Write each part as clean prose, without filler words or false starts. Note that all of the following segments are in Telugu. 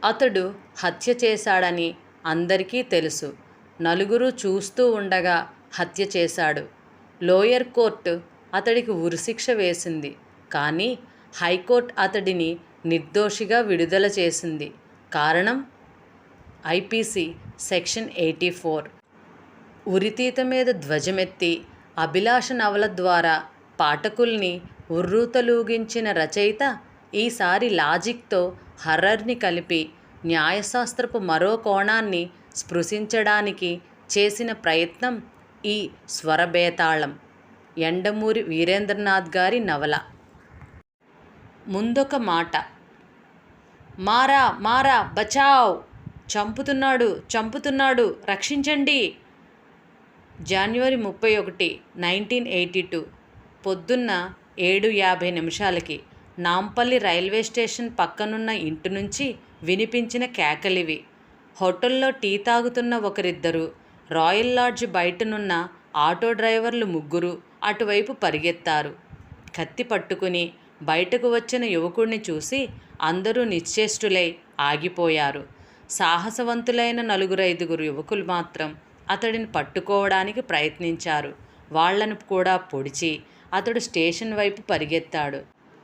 అతడు హత్య చేశాడని అందరికీ తెలుసు. నలుగురు చూస్తూ ఉండగా హత్య చేశాడు. లోయర్ కోర్టు అతడికి ఉరిశిక్ష వేసింది. కానీ హైకోర్టు అతడిని నిర్దోషిగా విడుదల చేసింది. కారణం ఐపీసీ సెక్షన్ 84. ఉరితీత మీద ధ్వజమెత్తి అభిలాష నవల ద్వారా పాఠకుల్ని ఉర్రూతలూగించిన రచయిత ఈసారి లాజిక్తో హర్రర్ని కలిపి న్యాయశాస్త్రపు మరో కోణాన్ని స్పృశించడానికి చేసిన ప్రయత్నం ఈ స్వరబేతాళం. యండమూరి వీరేంద్రనాథ్ గారి నవల. ముందొక మాట, మారా మారా బచావ్, చంపుతున్నాడు చంపుతున్నాడు రక్షించండి. జనవరి 31, 1982 పొద్దున్న 7:50 నాంపల్లి రైల్వే స్టేషన్ పక్కనున్న ఇంటి నుంచి వినిపించిన కేకలివి. హోటల్లో టీ తాగుతున్న ఒకరిద్దరు, రాయల్ లాడ్జ్ బయటనున్న ఆటో డ్రైవర్లు ముగ్గురు అటువైపు పరిగెత్తారు. కత్తి పట్టుకుని బయటకు వచ్చిన యువకుడిని చూసి అందరూ నిశ్చేష్టులై ఆగిపోయారు. సాహసవంతులైన 4-5 యువకులు మాత్రం అతడిని పట్టుకోవడానికి ప్రయత్నించారు. వాళ్లను కూడా పొడిచి అతడు స్టేషన్ వైపు పరిగెత్తాడు.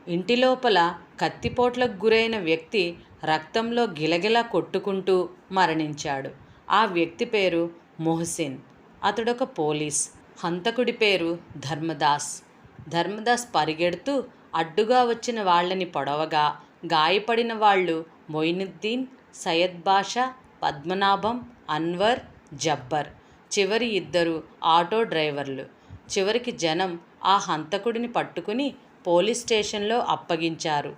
ఇంటి లోపల కత్తిపోట్లకు గురైన వ్యక్తి రక్తంలో గిలగిలా కొట్టుకుంటూ మరణించాడు. ఆ వ్యక్తి పేరు మొహసిన్. అతడొక పోలీస్. హంతకుడి పేరు ధర్మదాస్. ధర్మదాస్ పరిగెడుతూ అడ్డుగా వచ్చిన వాళ్ళని పొడవగా గాయపడిన వాళ్ళు మొయినుద్దీన్, సయ్యద్ బాషా, పద్మనాభం, అన్వర్, జబ్బర్. చివరి 2 ఆటో డ్రైవర్లు. చివరికి జనం ఆ హంతకుడిని పట్టుకుని పోలీస్ స్టేషన్లో అప్పగించారు.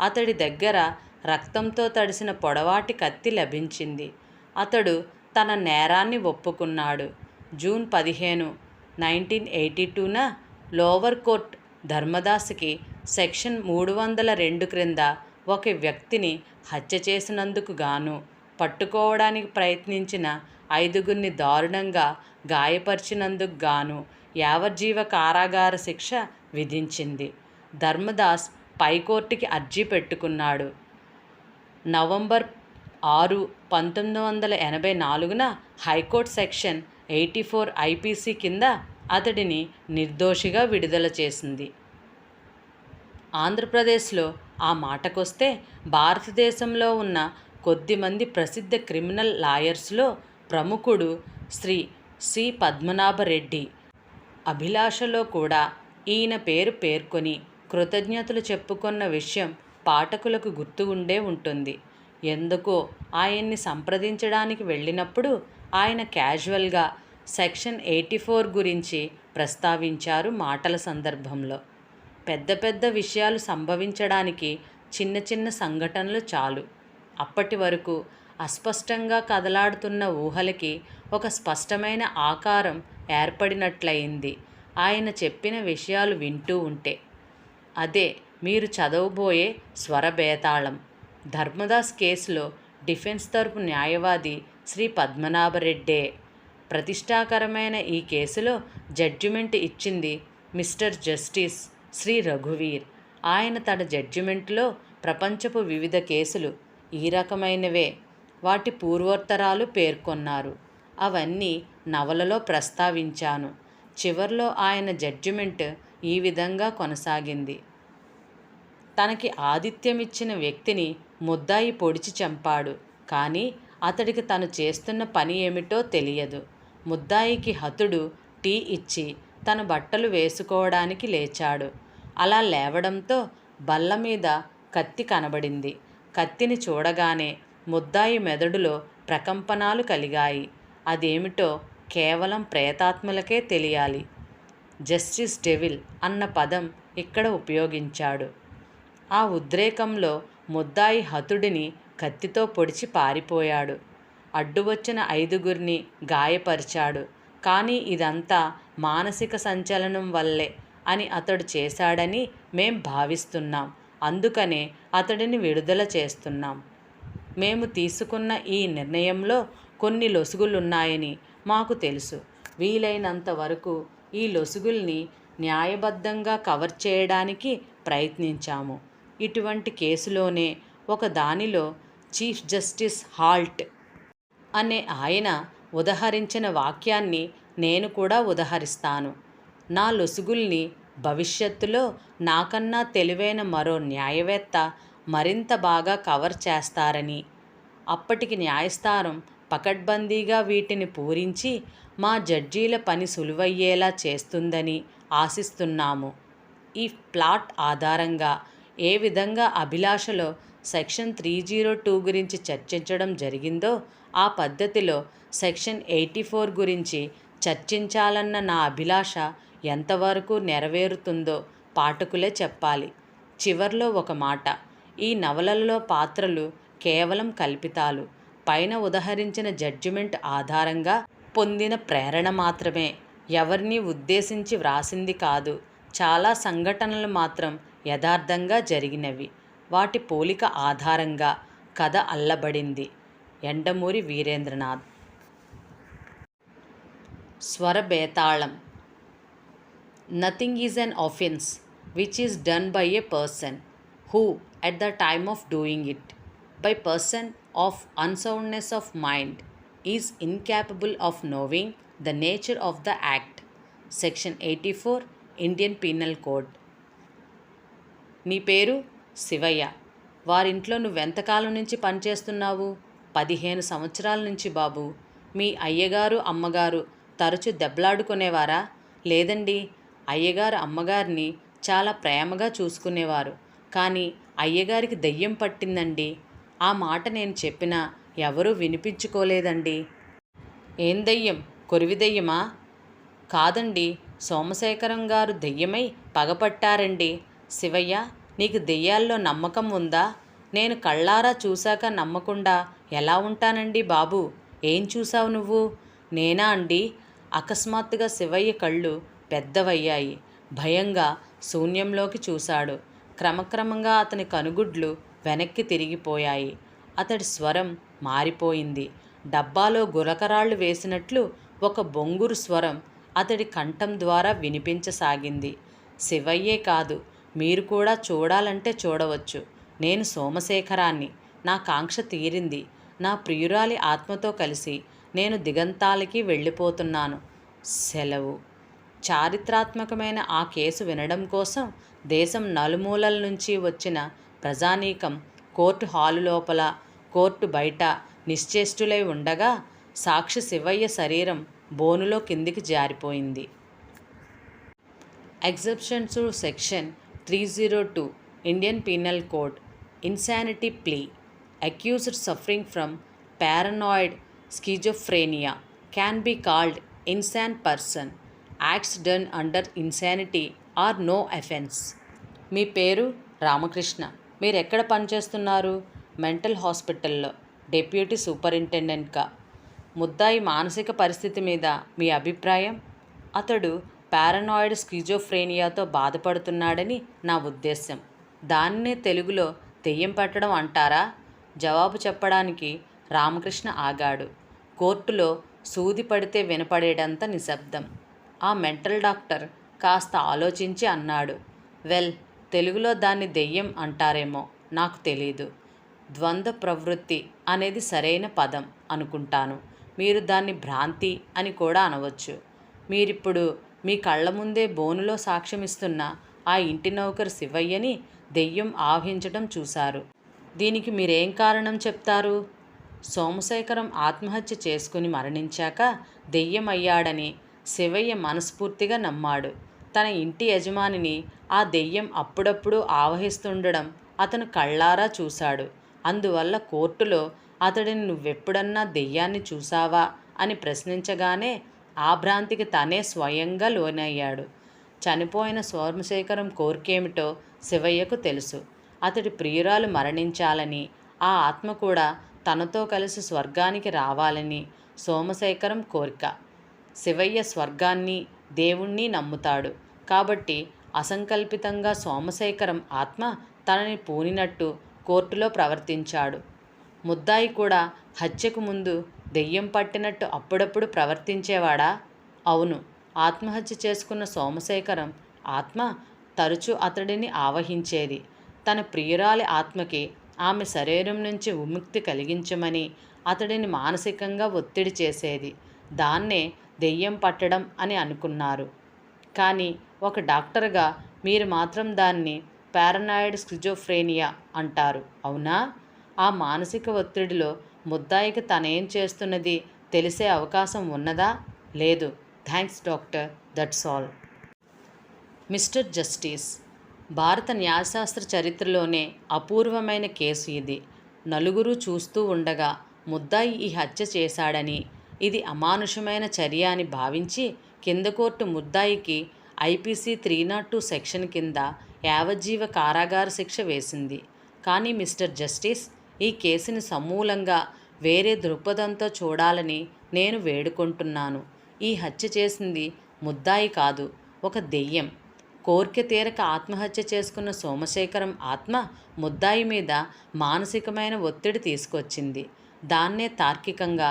అతడి దగ్గర రక్తంతో తడిసిన పొడవాటి కత్తి లభించింది. అతడు తన నేరాన్ని ఒప్పుకున్నాడు. జూన్ 15, 1982న లోవర్ కోర్ట్ ధర్మదాస్కి సెక్షన్ 302 క్రింద ఒక వ్యక్తిని హత్య చేసినందుకు గాను, పట్టుకోవడానికి ప్రయత్నించిన 5గురిని దారుణంగా గాయపరిచినందుకు గాను యావజ్జీవ కారాగార శిక్ష విధించింది. ధర్మదాస్ పైకోర్టుకి అర్జీ పెట్టుకున్నాడు. నవంబర్ 6, 1984న హైకోర్టు సెక్షన్ 84 ఐపీసీ కింద అతడిని నిర్దోషిగా విడుదల చేసింది. ఆంధ్రప్రదేశ్లో ఆ మాటకొస్తే భారతదేశంలో ఉన్న కొద్దిమంది ప్రసిద్ధ క్రిమినల్ లాయర్స్లో ప్రముఖుడు శ్రీ సి. పద్మనాభరెడ్డి. అభిలాషలో కూడా ఈయన పేరు పేర్కొని కృతజ్ఞతలు చెప్పుకున్న విషయం పాఠకులకు గుర్తు ఉండే ఉంటుంది. ఎందుకో ఆయన్ని సంప్రదించడానికి వెళ్ళినప్పుడు ఆయన క్యాజువల్గా సెక్షన్ 84 గురించి ప్రస్తావించారు మాటల సందర్భంలో. పెద్ద పెద్ద విషయాలు సంభవించడానికి చిన్న చిన్న సంఘటనలు చాలు. అప్పటి వరకు అస్పష్టంగా కదలాడుతున్న ఊహలకి ఒక స్పష్టమైన ఆకారం ఏర్పడినట్లయింది ఆయన చెప్పిన విషయాలు వింటూ ఉంటే. అదే మీరు చదవబోయే స్వరబేతాళం. ధర్మదాస్ కేసులో డిఫెన్స్ తరపు న్యాయవాది శ్రీ పద్మనాభరెడ్డే. ప్రతిష్టాకరమైన ఈ కేసులో జడ్జిమెంట్ ఇచ్చింది మిస్టర్ జస్టిస్ శ్రీ రఘువీర్. ఆయన తన జడ్జిమెంట్లో ప్రపంచపు వివిధ కేసులు ఈ రకమైనవే, వాటి పూర్వోత్తరాలు పేర్కొన్నారు. అవన్నీ నవలలో ప్రస్తావించాను. చివర్లో ఆయన జడ్జిమెంట్ ఈ విధంగా కొనసాగింది. తనకి ఆతిథ్యమిచ్చిన వ్యక్తిని ముద్దాయి పొడిచి చంపాడు. కానీ అతడికి తను చేస్తున్న పని ఏమిటో తెలియదు. ముద్దాయికి హతుడు టీ ఇచ్చి తన బట్టలు వేసుకోవడానికి లేచాడు. అలా లేవడంతో బల్ల మీద కత్తి కనబడింది. కత్తిని చూడగానే ముద్దాయి మెదడులో ప్రకంపనాలు కలిగాయి. అదేమిటో కేవలం ప్రేతాత్మలకే తెలియాలి. జస్టిస్ డెవిల్ అన్న పదం ఇక్కడ ఉపయోగించాడు. ఆ ఉద్రేకంలో ముద్దాయి హతుడిని కత్తితో పొడిచి పారిపోయాడు. అడ్డు వచ్చిన 5గురిని గాయపరిచాడు. కానీ ఇదంతా మానసిక సంచలనం వల్లే అని అతడు చేశాడని మేం భావిస్తున్నాం. అందుకనే అతడిని విడుదల చేస్తున్నాం. మేము తీసుకున్న ఈ నిర్ణయంలో కొన్ని లొసుగులున్నాయని మాకు తెలుసు. వీలైనంత వరకు ఈ లొసుగుల్ని న్యాయబద్ధంగా కవర్ చేయడానికి ప్రయత్నించాము. ఇటువంటి కేసులోనే ఒక దానిలో చీఫ్ జస్టిస్ హాల్ట్ అనే ఆయన ఉదహరించిన వాక్యాన్ని నేను కూడా ఉదహరిస్తాను. నా లొసుగుల్ని భవిష్యత్తులో నాకన్నా తెలివైన మరో న్యాయవేత్త మరింత బాగా కవర్ చేస్తారని, అప్పటికి న్యాయస్థానం పకడ్బందీగా వీటిని పూరించి మా జడ్జీల పని సులువయ్యేలా చేస్తుందని ఆశిస్తున్నాము. ఈ ప్లాట్ ఆధారంగా ఏ విధంగా అభిలాషలో సెక్షన్ 302 గురించి చర్చించడం జరిగిందో ఆ పద్ధతిలో సెక్షన్ 84 గురించి చర్చించాలన్న నా అభిలాష ఎంతవరకు నెరవేరుతుందో పాఠకులే చెప్పాలి. చివర్లో ఒక మాట, ఈ నవలలలో పాత్రలు కేవలం కల్పితాలు, పైన ఉదహరించిన జడ్జిమెంట్ ఆధారంగా పొందిన ప్రేరణ మాత్రమే, ఎవరిని ఉద్దేశించి వ్రాసింది కాదు. చాలా సంఘటనలు మాత్రం యథార్థంగా జరిగినవి, వాటి పోలిక ఆధారంగా కథ అల్లబడింది. Yandamuri Veerendranath. Swarabhetalam. Nothing is an offence which is done by a person who at the time of doing it by person of unsoundness of mind is incapable of knowing the nature of the act. Section 84 Indian Penal Code. నీ పేరు శివయ్య. వారింట్లో నువ్వెంతకాలం నుంచి పనిచేస్తున్నావు? 15 సంవత్సరాల నుంచి బాబు. మీ అయ్యగారు అమ్మగారు తరచు దెబ్బలాడుకునేవారా? లేదండి, అయ్యగారు అమ్మగారిని చాలా ప్రేమగా చూసుకునేవారు. కానీ అయ్యగారికి దెయ్యం పట్టిందండి. ఆ మాట నేను చెప్పినా ఎవరూ వినిపించుకోలేదండి. ఏం దెయ్యం? కొరివి దెయ్యమా? కాదండి, సోమశేఖరం గారు దెయ్యమై పగపట్టారండి. శివయ్య, నీకు దెయ్యాల్లో నమ్మకం ఉందా? నేను కళ్ళారా చూశాక నమ్మకుండా ఎలా ఉంటానండి బాబు? ఏం చూసావు నువ్వు? నేనా అండి? అకస్మాత్తుగా శివయ్య కళ్ళు పెద్దవయ్యాయి. భయంగా శూన్యంలోకి చూశాడు. క్రమక్రమంగా అతని కనుగుడ్లు వెనక్కి తిరిగిపోయాయి. అతడి స్వరం మారిపోయింది. డబ్బాలో గులకరాళ్ళు వేసినట్లు ఒక బొంగురు స్వరం అతడి కంఠం ద్వారా వినిపించసాగింది. శివయ్యే కాదు, మీరు కూడా చూడాలంటే చూడవచ్చు. నేను సోమశేఖరాన్ని. నా కాంక్ష తీరింది. నా ప్రియురాలి ఆత్మతో కలిసి నేను దిగంతాలకి వెళ్ళిపోతున్నాను. సెలవు. చారిత్రాత్మకమైన ఆ కేసు వినడం కోసం దేశం నలుమూలల నుంచి వచ్చిన ప్రజానీకం కోర్టు హాలు లోపల, కోర్టు బయట నిశ్చేష్టులై ఉండగా సాక్షి శివయ్య శరీరం బోనులో కిందికి జారిపోయింది. Exception to section 302 Indian penal code. Insanity plea. Accused suffering from paranoid schizophrenia can be called insane person. Acts done under insanity are no offense. మీ పేరు? రామకృష్ణ. మీరు ఎక్కడ పనిచేస్తున్నారు? మెంటల్ హాస్పిటల్లో డెప్యూటీ సూపరింటెండెంట్గా. ముద్దాయి మానసిక పరిస్థితి మీద మీ అభిప్రాయం? అతడు పారనాయిడ్ స్కిజోఫ్రేనియాతో బాధపడుతున్నాడని నా ఉద్దేశం. దాన్నే తెలుగులో దెయ్యం పట్టడం అంటారా? జవాబు చెప్పడానికి రామకృష్ణ ఆగాడు. కోర్టులో సూది పడితే వినపడేటంత నిశ్శబ్దం. ఆ మెంటల్ డాక్టర్ కాస్త ఆలోచించి అన్నాడు, వెల్, తెలుగులో దాన్ని దెయ్యం అంటారేమో, నాకు తెలీదు. ద్వంద్వ ప్రవృత్తి అనేది సరైన పదం అనుకుంటాను. మీరు దాన్ని భ్రాంతి అని కూడా అనవచ్చు. మీరిప్పుడు మీ కళ్ళ ముందే బోనులో సాక్ష్యమిస్తున్న ఆ ఇంటి నౌకరు శివయ్యని దెయ్యం ఆవహించడం చూశారు. దీనికి మీరేం కారణం చెప్తారు? సోమశేఖరం ఆత్మహత్య చేసుకుని మరణించాక దెయ్యం అయ్యాడని శివయ్య మనస్ఫూర్తిగా నమ్మాడు. తన ఇంటి యజమానిని ఆ దెయ్యం అప్పుడప్పుడు ఆవహిస్తుండడం అతను కళ్ళారా చూశాడు. అందువల్ల కోర్టులో అతడిని నువ్వెప్పుడన్నా దెయ్యాన్ని చూసావా అని ప్రశ్నించగానే ఆ భ్రాంతికి తనే స్వయంగా లోనయ్యాడు. చనిపోయిన సోమశేఖరం కోరికేమిటో శివయ్యకు తెలుసు. అతడి ప్రియురాలు మరణించాలని, ఆ ఆత్మ కూడా తనతో కలిసి స్వర్గానికి రావాలని సోమశేఖరం కోరిక. శివయ్య స్వర్గాన్ని, దేవుణ్ణి నమ్ముతాడు. కాబట్టి అసంకల్పితంగా సోమశేఖరం ఆత్మ తనని పూనినట్టు కోర్టులో ప్రవర్తించాడు. ముద్దాయి కూడా హత్యకు ముందు దెయ్యం పట్టినట్టు అప్పుడప్పుడు ప్రవర్తించేవాడా? అవును. ఆత్మహత్య చేసుకున్న సోమశేఖరం ఆత్మ తరచూ అతడిని ఆవహించేది. తన ప్రియురాలి ఆత్మకి ఆమె శరీరం నుంచి విముక్తి కలిగించమని అతడిని మానసికంగా ఒత్తిడి చేసేది. దాన్నే దెయ్యం పట్టడం అని అనుకున్నారు. కానీ ఒక డాక్టర్గా మీరు మాత్రం దాన్ని పారనాయిడ్ స్కిజోఫ్రేనియా అంటారు, అవునా? ఆ మానసిక ఒత్తిడిలో ముద్దాయికి తనేం చేస్తున్నది తెలిసే అవకాశం ఉన్నదా? లేదు. Thanks doctor, that's all. Mister justice, భారత న్యాయశాస్త్ర చరిత్రలోనే అపూర్వమైన కేసు ఇది. నలుగురు చూస్తూ ఉండగా ముద్దాయి ఈ హత్య చేశాడని, ఇది అమానుషమైన చర్య అని భావించి కింద కోర్టు ముద్దాయికి ఐపీసీ 302 సెక్షన్ కింద యావజ్జీవ కారాగార శిక్ష వేసింది. కానీ మిస్టర్ జస్టిస్, ఈ కేసుని సమూలంగా వేరే దృక్పథంతో చూడాలని నేను వేడుకుంటున్నాను. ఈ హత్య చేసింది ముద్దాయి కాదు, ఒక దెయ్యం. కోర్కె తీరక ఆత్మహత్య చేసుకున్న సోమశేఖరం ఆత్మ ముద్దాయి మీద మానసికమైన ఒత్తిడి తీసుకొచ్చింది. దాన్నే తార్కికంగా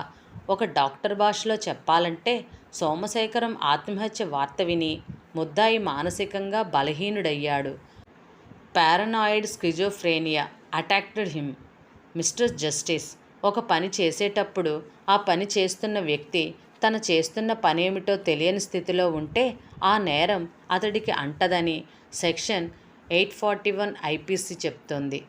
ఒక డాక్టర్ భాషలో చెప్పాలంటే, సోమశేఖరం ఆత్మహత్య వార్త విని ముద్దాయి మానసికంగా బలహీనుడయ్యాడు. Paranoid schizophrenia attacked him. Mister justice, ఒక పని చేసేటప్పుడు ఆ పని చేస్తున్న వ్యక్తి తను చేస్తున్న పనేమిటో తెలియని స్థితిలో ఉంటే ఆ నేరం అతడికి అంటదని సెక్షన్ 841 ఐపీసీ చెప్తోంది.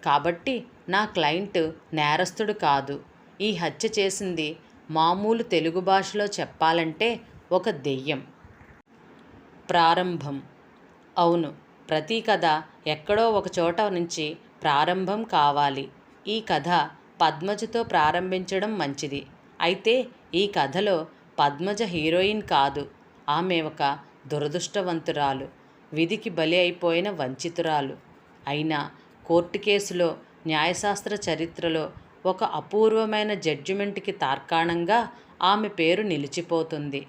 కాబట్టి నా క్లయింట్ నేరస్తుడు కాదు. ఈ హత్య చేసింది మామూలు తెలుగు భాషలో చెప్పాలంటే ఒక దెయ్యం. ప్రారంభం. అవును, ప్రతి కథ ఎక్కడో ఒక చోట నుంచి ప్రారంభం కావాలి. ఈ కథ పద్మజతో ప్రారంభించడం మంచిది. అయితే ఈ కథలో పద్మజ హీరోయిన్ కాదు. ఆమె ఒక దురదృష్టవంతురాలు, విధికి బలి అయిపోయిన వంచితురాలు. అయినా కోర్టు కేసులో, న్యాయశాస్త్ర చరిత్రలో ఒక అపూర్వమైన జడ్జిమెంట్కి తార్కాణంగా ఆమె పేరు నిలిచిపోతుంది.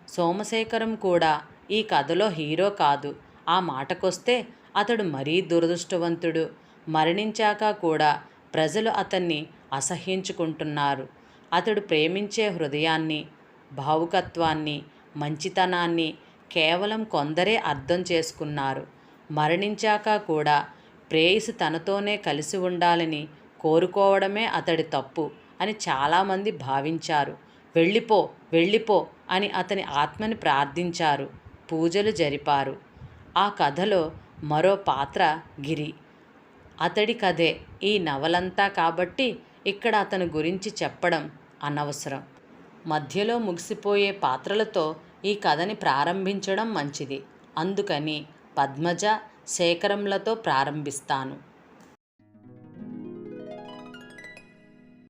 సోమశేఖరం కూడా ఈ కథలో హీరో కాదు. ఆ మాటకొస్తే అతడు మరీ దురదృష్టవంతుడు. మరణించాక కూడా ప్రజలు అతన్ని అసహ్యించుకుంటున్నారు. అతడు ప్రేమించే హృదయాన్ని, భావుకత్వాన్ని, మంచితనాన్ని కేవలం కొందరే అర్థం చేసుకున్నారు. మరణించాక కూడా ప్రేయసి తనతోనే కలిసి ఉండాలని కోరుకోవడమే అతడి తప్పు అని చాలామంది భావించారు. వెళ్ళిపో, వెళ్ళిపో అని అతని ఆత్మని ప్రార్థించారు, పూజలు జరిపారు. ఆ కథలో మరో పాత్ర గిరి. అతడి కథే ఈ నవలంతా కాబట్టి ఇక్కడ అతని గురించి చెప్పడం అనవసరం. మధ్యలో ముగిసిపోయే పాత్రలతో ఈ కథని ప్రారంభించడం మంచిది. అందుకని పద్మజ, శేఖరంలతో ప్రారంభిస్తాను.